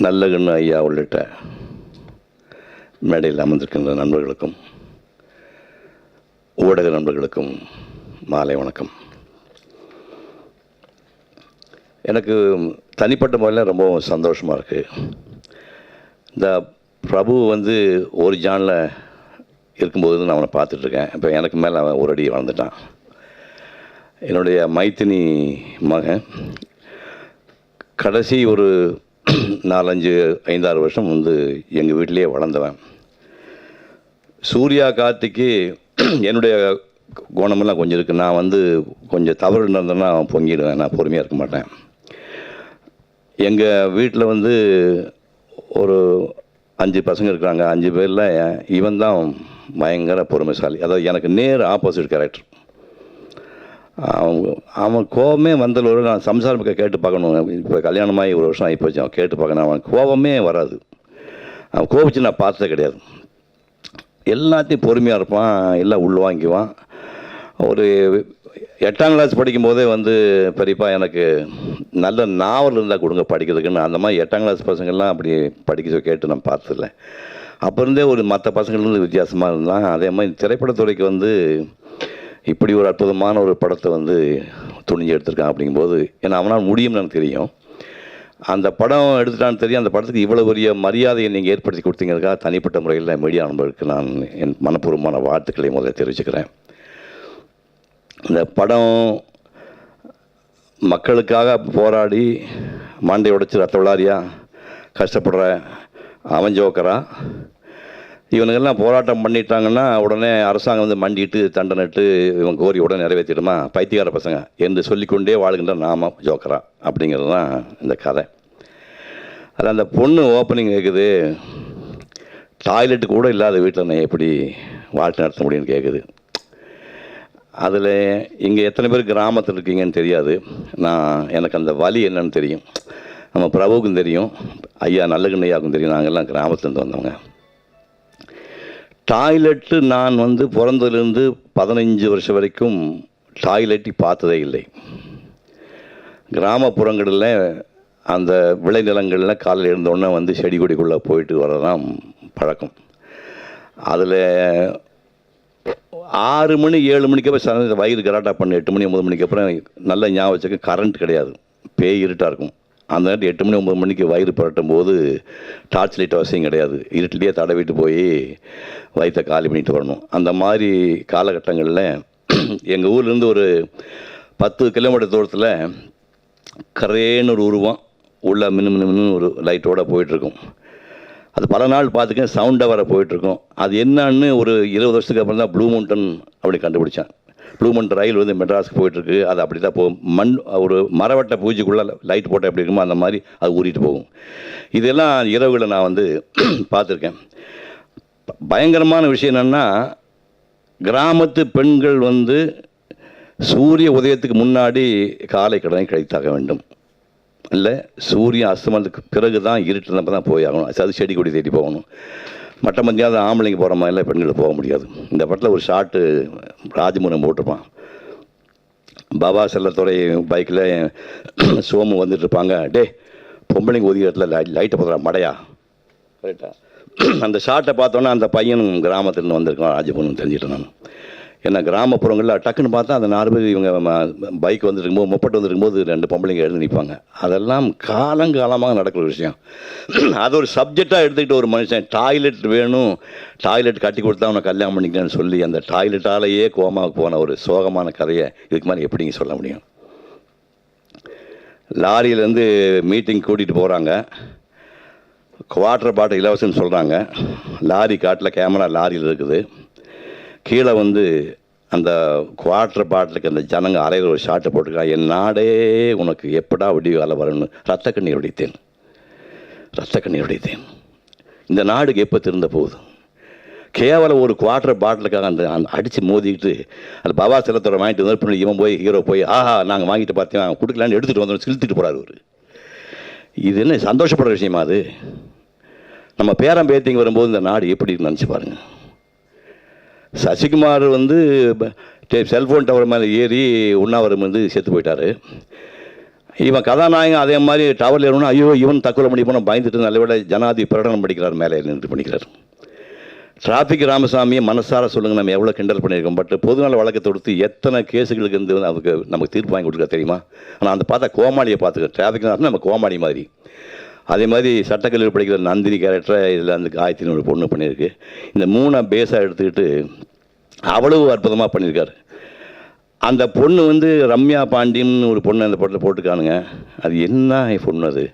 நல்லகண்ணு ஐயா உள்ளிட்ட மேடையில் அமர்ந்திருக்கின்ற நண்பர்களுக்கும் ஊடக நண்பர்களுக்கும் மாலை வணக்கம். எனக்கு தனிப்பட்ட முறையில் ரொம்ப சந்தோஷமாக இருக்குது. இந்த பிரபு ஒரு ஜானில் இருக்கும்போது நான் அவனை பார்த்துட்ருக்கேன். இப்போ எனக்கு மேலே அவன் ஒரு அடி வளர்ந்துட்டான். என்னுடைய மைத்தினி மகன் கடைசி ஒரு 4-5-6 வருஷம் எங்கள் வீட்டிலேயே வளர்ந்தவன். சூர்யா கார்த்திக்கு என்னுடைய குணமெல்லாம் கொஞ்சம் இருக்குது. நான் கொஞ்சம் தவறு இருந்தேன்னா அவன் பொங்கிடுவேன். நான் பொறுமையாக இருக்க மாட்டேன். எங்கள் வீட்டில் ஒரு 5 பசங்க இருக்கிறாங்க. 5 பேரில் இவன் தான் பயங்கர பொறுமைசாலி. அதாவது எனக்கு நேர் ஆப்போசிட் கேரக்டர். அவன் கோபமே வந்தலோடு நான் சம்சாரம் கேட்டு பார்க்கணும். இப்போ கல்யாணமாகி 1 வருஷம் ஆகிப்போச்சு. அவன் கேட்டு பார்க்கணும். அவன் கோபமே வராது. அவன் கோபிச்சு நான் பார்த்ததே கிடையாது. எல்லாத்தையும் பொறுமையாக இருப்பான். எல்லாம் உள்வாங்கிக்குவான். ஒரு 8ஆம் கிளாஸ் படிக்கும்போதே பெரியப்பா எனக்கு நல்ல நாவல் இருந்தால் கொடுங்க படிக்கிறதுக்குன்னு. அந்த மாதிரி 8ஆம் கிளாஸ் பசங்கள்லாம் அப்படி படிக்க கேட்டு நான் பார்த்ததில்ல. அப்போ இருந்தே ஒரு மற்ற பசங்கள்லேருந்து வித்தியாசமாக இருந்தான். அதே மாதிரி திரைப்படத்துறைக்கு இப்படி ஒரு அற்புதமான ஒரு படத்தை துணிஞ்சு எடுத்திருக்கான். அப்படிங்கும்போது ஏன்னா அவனால் முடியும்னு எனக்கு தெரியும். அந்த படம் எடுத்துட்டான்னு தெரியும். அந்த படத்துக்கு இவ்வளோ பெரிய மரியாதையை நீங்கள் ஏற்படுத்தி கொடுத்தீங்கிறதுக்காக தனிப்பட்ட முறையில் மீடியா நண்பர்களுக்கு நான் என் மனப்பூர்வமான வாழ்த்துக்களை முதல்ல தெரிவிச்சுக்கிறேன். இந்த படம் மக்களுக்காக போராடி மண்டை உடைச்சி ரத்த விளாரியா கஷ்டப்படுற அவன் ஜோக்கரா, இவனுங்கெல்லாம் போராட்டம் பண்ணிட்டாங்கன்னா உடனே அரசாங்கம் மண்டிட்டு தண்டனிட்டு இவன் கோரி உடனே நிறைவேற்றிடுமா பைத்தியக்கார பசங்க என்று சொல்லிக்கொண்டே வாழ்கின்ற நாம ஜோக்கரா அப்படிங்கிறது தான் இந்த கதை. அதில் அந்த பொண்ணு ஓப்பனிங் கேட்குது, டாய்லெட்டு கூட இல்லாத வீட்டில் நான் எப்படி வாழ்க்கை நடத்த முடியும்னு கேட்குது. அதில் இங்கே எத்தனை பேர் கிராமத்தில் இருக்கீங்கன்னு தெரியாது. எனக்கு அந்த வலி என்னன்னு தெரியும். நம்ம பிரபுவுக்கும் தெரியும், ஐயா நல்லகண்ணையாவுக்கும் தெரியும். நாங்கள்லாம் கிராமத்துலேருந்து வந்தவங்க. டாய்லெட்டு நான் பிறந்ததுலேருந்து 15 வருஷம் வரைக்கும் டாய்லெட்டு பார்த்ததே இல்லை. கிராமப்புறங்களில் அந்த விளைநிலங்களில் காலையில் இருந்தோடனே செடி கொடிக்குள்ளே போயிட்டு வரதான் பழக்கம். அதில் 6 மணி 7 மணிக்கு அப்புறம் வயிறு கராட்டா பண்ணி 8 மணி 9 மணிக்கு அப்புறம் நல்ல ஞாபகம் வச்சுக்க கரண்ட் கிடையாது, பேய் இருட்டாக இருக்கும். அந்த நேரத்தில் 8 மணி 9 மணிக்கு வயிறு புரட்டும் போது டார்ச் லைட் அவசியம் கிடையாது. இருட்டிலேயே தடவிட்டு போய் வயிற்றை காலி பண்ணிட்டு வரணும். அந்த மாதிரி காலகட்டங்களில் எங்கள் ஊர்லேருந்து ஒரு 10 கிலோமீட்டர் தூரத்தில் கரேன்னு ஒரு உருவம் உள்ள மின்னு ஒரு லைட்டோடு போயிட்டுருக்கும். அது பல நாள் பார்த்துக்கேன், சவுண்டாக வர போயிட்டுருக்கும். அது என்னன்னு ஒரு 20 வருஷத்துக்கு அப்புறம் தான் ப்ளூ மவுண்டன் அப்படி கண்டுபிடிச்சேன். ப்ளூ மவுண்டன் ரயில் மெட்ராஸுக்கு போயிட்டுருக்கு. அது அப்படி தான் போகும். ஒரு மரவட்ட பூஜைக்குள்ளே லைட் போட்டால் எப்படி இருக்குமோ அந்த மாதிரி அது ஊறிட்டு போகும். இதெல்லாம் இரவுகளை நான் பார்த்துருக்கேன். பயங்கரமான விஷயம் என்னென்னா, கிராமத்து பெண்கள் சூரிய உதயத்துக்கு முன்னாடி காலை கடனை கிடைத்தாக வேண்டும். இல்லை சூரியன் அஸ்தமனத்துக்கு பிறகு தான் இருட்டு நம்ம தான் போய் ஆகணும். அது செடி கொடி தேடி போகணும். மற்ற மத்தியாவது ஆம்பளைங்க போகிற மாதிரிலாம் பெண்கள் போக முடியாது. இந்த படத்தில் ஒரு ஷாட்டு ராஜமுருகன் போட்டிருப்பான். பாபா செல்லத்துறை பைக்கில் சோமு வந்துட்டுருப்பாங்க. டே பொம்பளைங்க ஒதுக்கிற இடத்துல லைட்டை போதுறா மடையா, கரெக்டாக அந்த ஷாட்டை பார்த்தோன்னா அந்த பையனும் கிராமத்துலேருந்து வந்திருக்கான் ராஜமுருகன் தெரிஞ்சுட்டேன் நான். ஏன்னா கிராமப்புறங்களில் டக்குன்னு பார்த்தா அந்த 4 பேர் இவங்க பைக் வந்துருக்கும்போது முப்பட்டு வந்துருக்கும்போது 2 பொம்பளைங்க எழுந்து நிற்பாங்க. அதெல்லாம் காலங்காலமாக நடக்கிற விஷயம். அது ஒரு சப்ஜெக்டாக எடுத்துக்கிட்டு ஒரு மனுஷன் டாய்லெட் வேணும், டாய்லெட் கட்டி கொடுத்தா அவனை கல்யாணம் பண்ணிக்கலான்னு சொல்லி அந்த டாய்லெட்டாலேயே கோமாவுக்கு போன ஒரு சோகமான கதையை இதுக்கு மாதிரி எப்படிங்க சொல்ல முடியும்? லாரியிலேருந்து மீட்டிங் கூட்டிகிட்டு போகிறாங்க. குவார்ட்டர் பாட்டில் இலவசம்னு சொல்கிறாங்க. லாரி காட்டில் கேமரா லாரியில் இருக்குது. கீழே அந்த குவார்ட்டர் பாட்டிலுக்கு அந்த ஜனங்க அரைகிற ஒரு ஷாட்டை போட்டுருக்காங்க. என் நாடே உனக்கு எப்படா விடிகால வரணும்னு ரத்த கண்ணீர் உடைத்தேன், ரத்த கண்ணீர் உடைத்தேன். இந்த நாடுக்கு எப்போ திருந்த போகுது? கேவலம் ஒரு குவார்ட்டர் பாட்டிலுக்காக அந்த அடித்து மோதிக்கிட்டு அந்த பாபா செல்லத்தோட வாங்கிட்டு வந்து இவன் போய் ஹீரோ போய் ஆஹா நாங்கள் வாங்கிட்டு பார்த்தீங்கன்னா கொடுக்கலான்னு எடுத்துகிட்டு வந்தோம் செலுத்திட்டு போகிறாரு அவர். இது என்ன சந்தோஷப்படுற விஷயமா? அது நம்ம பேரம் பேத்திங்க வரும்போது இந்த நாடு எப்படி நினச்சி பாருங்கள். சசிகுமார் செல்ஃபோன் டவர் மேலே ஏறி உண்ணாவிரதம் செத்து போயிட்டார். இவன் கதாநாயகன் அதே மாதிரி டவரில் ஏறணும், ஐயோ இவன் தற்கொலை பண்ணி போனால் பயந்துட்டு நல்லவிட ஜனாதி பிரகடனம் படிக்கிறார், மேலே நின்று பண்ணிக்கிறார். டிராஃபிக் ராமசாமியை மனசார சொல்லுங்கள், நம்ம எவ்வளோ கிண்டல் பண்ணியிருக்கோம். பட் பொதுநல வழக்கை தொடுத்து எத்தனை கேஸுகளுக்கு இருந்து அதுக்கு நமக்கு தீர்ப்பு வாங்கி கொடுக்க தெரியுமா? ஆனால் அந்த பார்த்தா கோமாளியை பார்த்துக்க, டிராஃபிக் நம்ம கோமாளி மாதிரி. அதே மாதிரி சட்டக்கல்லூரி படிக்கிற நந்தினி கேரக்டரை இதில் அந்த காயத்தின் ஒரு பொண்ணு பண்ணியிருக்கு. இந்த 3 பேஸாக எடுத்துக்கிட்டு அவ்வளவு அற்புதமாக பண்ணியிருக்காரு. அந்த பொண்ணு வந்து ரம்யா பாண்டியன்னு ஒரு பொண்ணு அந்த படத்தில் போட்டுக்கானுங்க. அது என்ன பொண்ணு அது?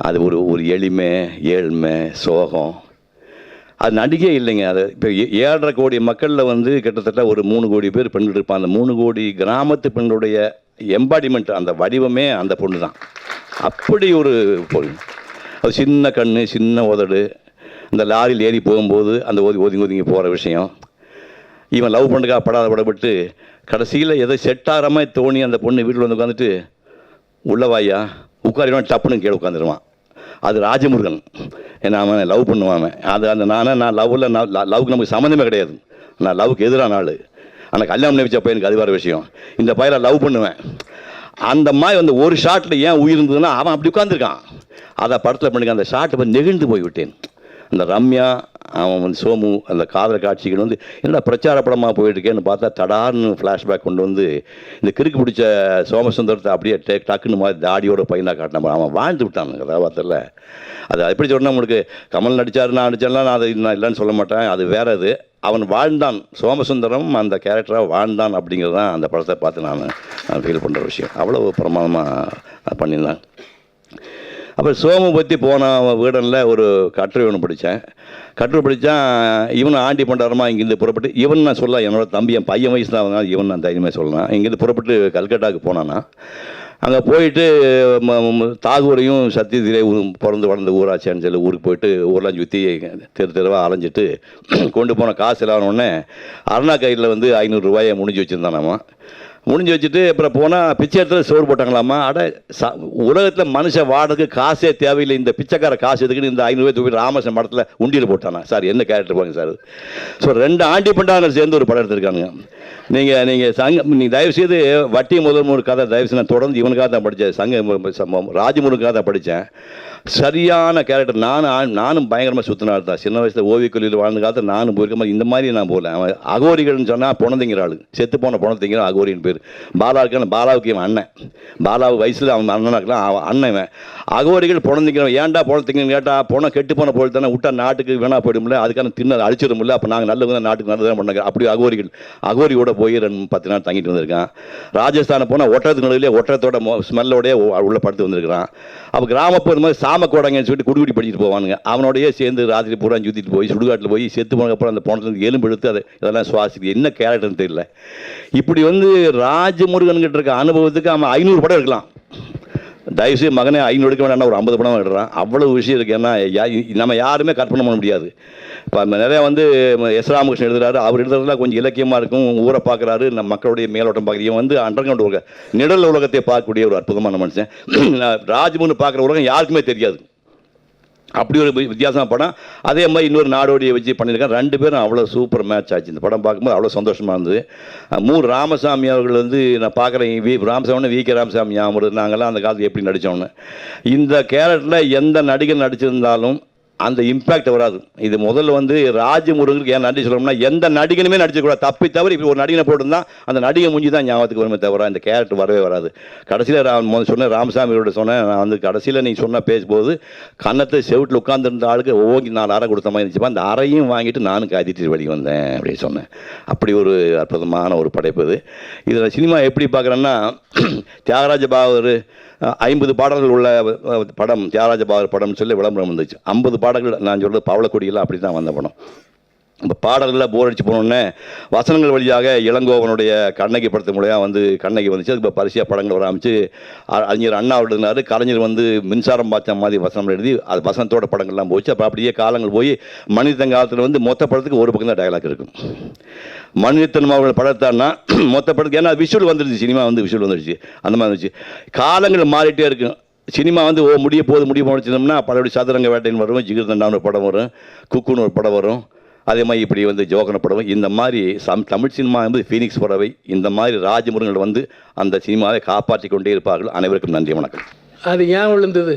அது ஒரு எளிமை, ஏழ்மை, சோகம். அது நடிகை இல்லைங்க. அது இப்போ 7.5 கோடி மக்களில் வந்து கிட்டத்தட்ட ஒரு 3 கோடி பேர் பெண்கள் இருப்பான். அந்த 3 கோடி கிராமத்து பெண்களுடைய எம்பாடிமெண்ட், அந்த வடிவமே அந்த பொண்ணு தான். அப்படி ஒரு பொண்ணு. அது சின்ன கண், சின்ன உதடு, அந்த லாரியில் ஏறி போகும்போது அந்த ஒதுங்கி போகிற விஷயம். இவன் லவ் பண்ணுறதுக்காக படாதப்பட்டு கடைசியில் எதை செட் ஆகிற மாதிரி தோணி அந்த பொண்ணு வீட்டில் வந்து உட்காந்துட்டு உள்ளவாயா உட்காரிடுவான், டப்புன்னு கீழே உட்காந்துருவான். அது ராஜமுருகன். ஏன்னா அவன் லவ் பண்ணுவான். அது அந்த நான் லவ்வுக்கு நமக்கு சம்மந்தமே கிடையாது. நான் லவ்வுக்கு எதிரான ஆள். ஆனால் கல்யாணம் நினைச்ச பையனுக்கு அது வேறு விஷயம். இந்த பையனை லவ் பண்ணுவேன். அந்த மாதிரி வந்து ஒரு ஷாட்டில் ஏன் உயிர் இருந்ததுன்னா அவன் அப்படி உட்காந்துருக்கான். அதை படத்தில் பண்ணிக்க அந்த ஷாட்டை வந்து நெகிழ்ந்து போய்விட்டேன். அந்த ரம்யா, அவன் வந்து சோமு, அந்த காதல் காட்சிகள் வந்து என்ன பிரச்சார படமாக போயிட்டுருக்கேன்னு பார்த்தா தடார்னு ஃப்ளாஷ்பேக் கொண்டு வந்து இந்த கிறுக்கு பிடிச்ச சோமசுந்தரத்தை அப்படியே டக்குன்னு மாதிரி தாடியோட பையனாக காட்டின அவன் வாழ்ந்து விட்டான் கதாபாத்திரத்தில். அது எப்படி சொன்னால் உங்களுக்கு கமல் நடித்தார், நான் நடித்தேன்லாம் நான் இல்லைன்னு சொல்ல மாட்டேன். அது வேற. அது அவன் வாழ்ந்தான், சோமசுந்தரம் அந்த கேரக்டராக வாழ்ந்தான் அப்படிங்கிறது தான் அந்த படத்தை பார்த்து நான் ஃபீல் பண்ணுற விஷயம். அவ்வளோ பிரமாதமாக பண்ணியிருந்தான். அப்புறம் சோமு பற்றி போன வீடனில் ஒரு கட்டுரை ஒன்று படித்தேன். கட்டுரை படித்தா இவன் ஆண்டி பண்டாரமாக இங்கேருந்து புறப்பட்டு, இவன் நான் சொல்லலாம் என்னோட தம்பி, என் பையன் வயசு தான், அதனால் இவன் நான் தைரியமாக சொல்லலாம். இங்கேருந்து புறப்பட்டு கல்கட்டாவுக்கு போனான்னா அங்கே போயிட்டு தாகூரையும் சத்தியத்திலே பிறந்து வளர்ந்த ஊராட்சியான்னு சொல்லி ஊருக்கு போயிட்டு ஊரெலாம் சுற்றி தெருவாக அலைஞ்சிட்டு கொண்டு போன காசு இல்லாதோடனே அருணா கையில் வந்து 500 ரூபாயை முடிஞ்சு வச்சுருந்தானாமா. முடிஞ்சு வச்சுட்டு அப்புறம் போனால் பிச்சை இடத்துல சோறு போட்டாங்களாமா. உலகத்தில் மனுஷன் வாடகைக்கு காசே தேவையில்லை, இந்த பிச்சைக்கார காசு எதுக்குன்னு இந்த 500 ரூபாய் ராமசன் படத்தில் உண்டியில் போட்டானா. சார் என்ன கேரக்டர் பாருங்க சார். ஸோ 2 ஆண்டி பண்டாங்க சேர்ந்து ஒரு படம் எடுத்திருக்கானுங்க. நீங்கள் தயவுசெய்து வட்டி முதல் ஒரு கதை தயவுசெய்து நான் தொடர்ந்து இவனுக்காக தான் படித்தேன், ராஜமுருக்காக தான் படித்தேன். சரியான கேரக்டர். நானும் பயங்கரமாக சுற்றினா தான். சின்ன வயசில் ஓவியக்கல்வியில் வாழ்ந்த காலத்தில் நானும் போயிருக்க மாதிரி இந்த மாதிரி நான் போகல. அவன் அகோரிகள்னு சொன்னால் பொணந்திங்கிற ஆள், செத்து போன பொணத்திங்கிற அகோரின்னு பேர். பாலா இருக்கான, பாலாவுக்கு இவன் அண்ணன். பாலாவு வயசில் அவன் அண்ணனாக இருக்கலாம், அவன் அண்ணன். அகோரிகள் பொணந்திங்கிறவன். ஏன்டா பொணத்திங்கன்னு கேட்டால் பொணம் கெட்டு போன பொருள் தானே, விட்டா நாட்டுக்கு வேணா போயிடும்ல, அதுக்கான தின்னு அழிச்சிடும்ல, அப்போ நாங்கள் நல்லது நாட்டுக்கு நல்லதான் பண்ணாங்க. அப்படி அகோரியோட போய் 10 நாள் தங்கிட்டு வந்திருக்கான். ராஜஸ்தானை போனால் ஒட்டத்துக்கு நடுவிலே ஒட்டத்தோட ஸ்மெல்லோடய உள்ள படுத்து வந்திருக்கிறான். அப்போ கிராமப்புற மாதிரி சாமக்கோடங்கன்னு சொல்லிட்டு குடிக்குடி படிச்சுட்டு போவானுங்க. அவனோடையே சேர்ந்து ராத்திரி பூரா சுற்றிட்டு போய் சுடுகாட்டில் போய் செத்து போனதுக்கப்புறம் அந்த போனதுலேருந்து எலும்பு எடுத்து அதை இதெல்லாம் சுவாசிக்கு என்ன கேரக்டர்னு தெரியல. இப்படி வந்து ராஜமுருகன்கிட்ட இருக்க அனுபவத்துக்கு அவன் 500 படம் எடுக்கலாம். தயவுசெய்து மகனே 500 எடுக்க வேண்டாம், ஒரு 50 படம் எடுறான். அவ்வளோ விஷயம் இருக்குது. ஏன்னா நம்ம யாருமே கற்பனை பண்ண முடியாது. இப்போ நிறையா வந்து எஸ் ராமகிருஷ்ணன் எழுதுறாரு. அவர் எழுதுறதுலாம் கொஞ்சம் இலக்கியமாக இருக்கும். ஊரை பார்க்குறாரு, நம்ம மக்களுடைய மேலோட்டம் பார்க்குறது. இவன் வந்து அண்டர்கிரவுண்ட் உலக நிழல் உலகத்தை பார்க்கக்கூடிய ஒரு அற்புதமான மனுஷன். ராஜ்முன்னு பார்க்குற உலகம் யாருக்குமே தெரியாது. அப்படி ஒரு வித்தியாசமாக படம். அதே மாதிரி இன்னொரு நாடோடியை வச்சு பண்ணியிருக்கேன். 2 பேரும் அவ்வளோ சூப்பர் மேட்ச் ஆச்சு. இந்த படம் பார்க்கும்போது அவ்வளோ சந்தோஷமாக இருந்தது. ராமசாமி அவர்கள் வந்து நான் பார்க்குறேன், ராமசாமி வி.கே. ராமசாமி ஞாபகம், நாங்கள்லாம் அந்த காலத்தில் எப்படி நடித்தோன்னு. இந்த கேரக்டரில் எந்த நடிகர் நடிச்சிருந்தாலும் அந்த இம்பேக்ட் வராது. இது முதல்ல வந்து ராஜமுருகனுக்கு ஏன் நன்றி சொல்லணும்னா, எந்த நடிகனுமே நடிச்சிடக்கூடாது. தப்பி தவிர இப்போ ஒரு நடிகனை போட்டிருந்தா அந்த நடிகை மூஞ்சி தான் ஞாபகத்துக்கு வருமே தவிர இந்த கேரக்டர் வரவே வராது. கடைசியில் சொன்ன ராமசாமியோட சொன்னேன், நான் வந்து கடைசியில் நீங்கள் சொன்ன பேசும்போது கன்னத்தை செவிட்டில் உட்காந்துருந்த ஆளுக்கு ஓங்கி 4 அறை கொடுத்த மாதிரி இருந்துச்சுப்பா. அந்த அறையும் வாங்கிட்டு நானும் காத்திட்டு வெளியே வந்தேன் அப்படின்னு சொன்னேன். அப்படி ஒரு அற்புதமான ஒரு படைப்பு இது. இதில் சினிமா எப்படி பார்க்குறேன்னா, தியாகராஜ பாகவதர் 50 பாடல்கள் உள்ள படம் தியாகராஜ பாகவதர் படம்னு சொல்லி விளம்பரம் வந்துச்சு. 50 பாடல்கள். நான் சொல்கிறது பவளக்கொடியெல்லாம் அப்படி தான் வந்த படம். இப்போ பாடல்களில் போர் அடிச்சு போனோடனே வசனங்கள் வழியாக இளங்கோவனுடைய கண்ணகி படத்து மூலியம் வந்து கண்ணகி வந்துச்சு. அதுக்கு இப்போ பரிசியாக படங்கள் வர ஆரம்பிச்சு. அறிஞர் அண்ணா எழுதினார். கலைஞர் வந்து மின்சாரம் பார்த்த மாதிரி வசனம் எழுதி அது வசனத்தோட படங்கள்லாம் போச்சு. அப்போ அப்படியே காலங்கள் போய் மனிதன் காலத்தில் வந்து மொத்த படத்துக்கு ஒரு பக்கம் தான் டயலாக் இருக்கும். மனிதன் அவர்கள் படத்தான்னா மொத்த படத்துக்கு, ஏன்னா விஷுவல் வந்துடுச்சு, சினிமா வந்து விஷுவல் வந்துடுச்சு, அந்த மாதிரி இருந்துச்சு. காலங்கள் மாறிட்டே இருக்கும். சினிமா வந்து முடிய போது முடிச்சிருந்தோம்னா பழையபடி சதுரங்க வேட்டைன்னு வரும், ஜிகிர்தண்டான்னு ஒரு படம் வரும், குக்குன்னு ஒரு படம் வரும், அதே மாதிரி இப்படி வந்து ஜோகன படம் இந்த மாதிரி தமிழ் சினிமா என்பது ஃபீனிக்ஸ் பறவை இந்த மாதிரி ராஜமுருகர்கள் வந்து அந்த சினிமாவை காப்பாற்றி கொண்டே இருப்பார்கள். அனைவருக்கும் நன்றி, வணக்கம். அது ஏன் விழுந்தது?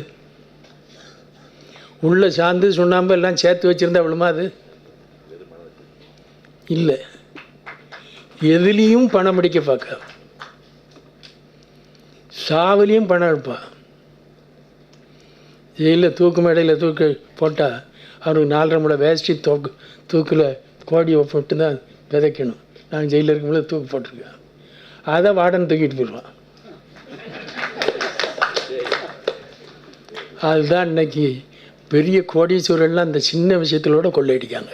உள்ள சாந்து சுண்ணாம்பு எல்லாம் சேர்த்து வச்சுருந்தா விழுமா? அது இல்லை. எதுலேயும் பணம் அடிக்க பார்க்க, சாவிலையும் பணம் எடுப்பா. ஜெயிலில் தூக்கு மேடையில் தூக்கு போட்டால் அவருக்கு 4.5 முளை வேஷ்டி தூக்கில் கோடியை போட்டு தான் விதைக்கணும். நாங்கள் ஜெயிலில் இருக்கும்போது தூக்கு போட்டிருக்கேன். அதை வார்டன் தூக்கிட்டு போயிடுவான். அதுதான் இன்னைக்கு பெரிய கோடீஸ்வரர்லாம் அந்த சின்ன விஷயத்திலோட கொள்ளையடிக்காங்க.